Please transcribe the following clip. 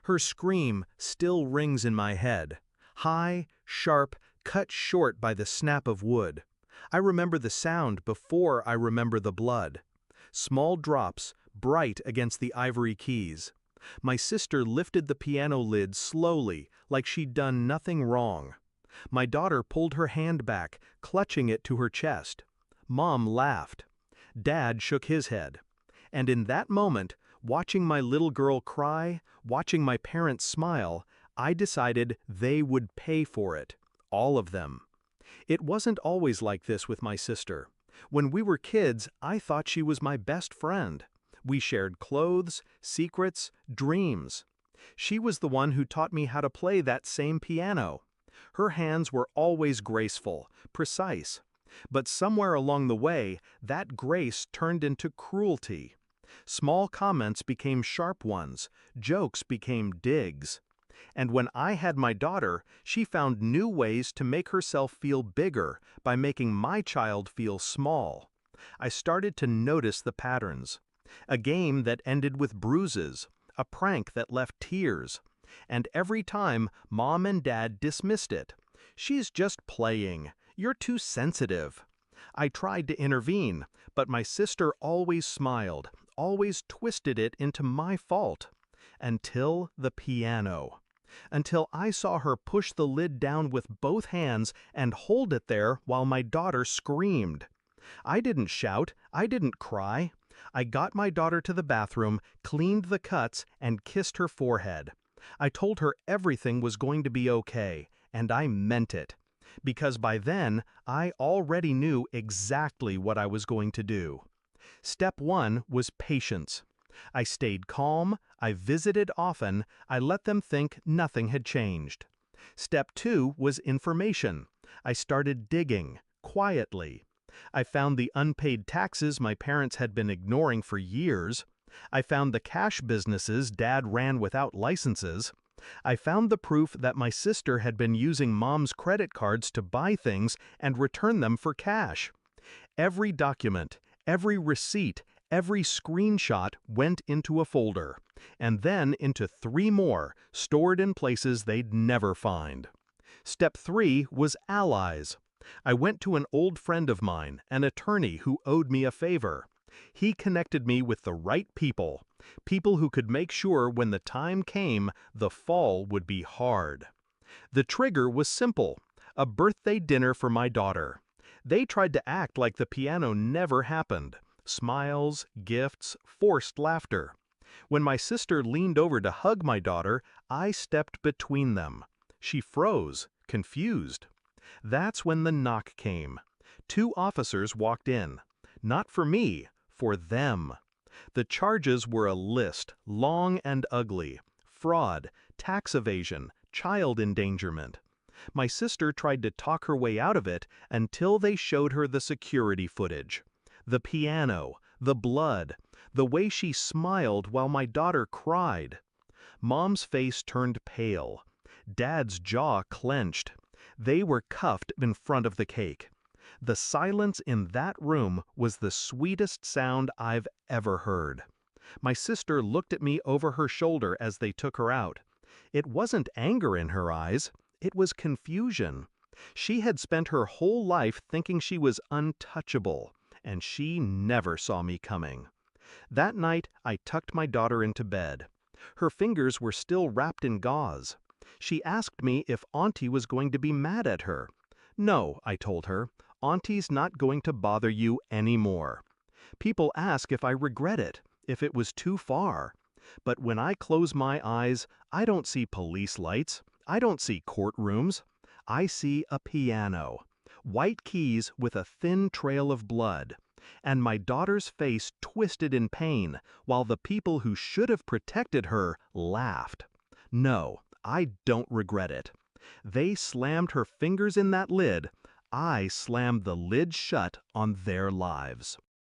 Her scream still rings in my head. High, sharp, cut short by the snap of wood. I remember the sound before I remember the blood. Small drops, bright against the ivory keys. My sister lifted the piano lid slowly, like she'd done nothing wrong. My daughter pulled her hand back, clutching it to her chest. Mom laughed. Dad shook his head. And in that moment, watching my little girl cry, watching my parents smile, I decided they would pay for it. All of them. It wasn't always like this with my sister. When we were kids, I thought she was my best friend. We shared clothes, secrets, dreams. She was the one who taught me how to play that same piano. Her hands were always graceful, precise. But somewhere along the way, that grace turned into cruelty. Small comments became sharp ones, jokes became digs. And when I had my daughter, she found new ways to make herself feel bigger by making my child feel small. I started to notice the patterns. A game that ended with bruises, a prank that left tears. And every time, Mom and Dad dismissed it. "She's just playing. You're too sensitive." I tried to intervene, but my sister always smiled, always twisted it into my fault. Until the piano. Until I saw her push the lid down with both hands and hold it there while my daughter screamed. I didn't shout, I didn't cry. I got my daughter to the bathroom, cleaned the cuts, and kissed her forehead. I told her everything was going to be okay, and I meant it. Because by then, I already knew exactly what I was going to do. Step 1 was patience. I stayed calm, I visited often, I let them think nothing had changed. Step 2 was information. I started digging, quietly. I found the unpaid taxes my parents had been ignoring for years. I found the cash businesses Dad ran without licenses. I found the proof that my sister had been using Mom's credit cards to buy things and return them for cash. Every document, every receipt, every screenshot went into a folder, and then into 3 more, stored in places they'd never find. Step 3 was allies. I went to an old friend of mine, an attorney who owed me a favor. He connected me with the right people, people who could make sure when the time came, the fall would be hard. The trigger was simple, a birthday dinner for my daughter. They tried to act like the piano never happened. Smiles, gifts, forced laughter. When my sister leaned over to hug my daughter, I stepped between them. She froze, confused. That's when the knock came. 2 officers walked in. Not for me, for them. The charges were a list, long and ugly. Fraud, tax evasion, child endangerment. My sister tried to talk her way out of it until they showed her the security footage. The piano, the blood, the way she smiled while my daughter cried. Mom's face turned pale. Dad's jaw clenched. They were cuffed in front of the cake. The silence in that room was the sweetest sound I've ever heard. My sister looked at me over her shoulder as they took her out. It wasn't anger in her eyes, it was confusion. She had spent her whole life thinking she was untouchable, and she never saw me coming. That night, I tucked my daughter into bed. Her fingers were still wrapped in gauze. She asked me if Auntie was going to be mad at her. "No," I told her, "Auntie's not going to bother you anymore." People ask if I regret it, if it was too far. But when I close my eyes, I don't see police lights. I don't see courtrooms. I see a piano. White keys with a thin trail of blood. And my daughter's face twisted in pain, while the people who should have protected her laughed. No, I don't regret it. They slammed her fingers in that lid. I slammed the lid shut on their lives.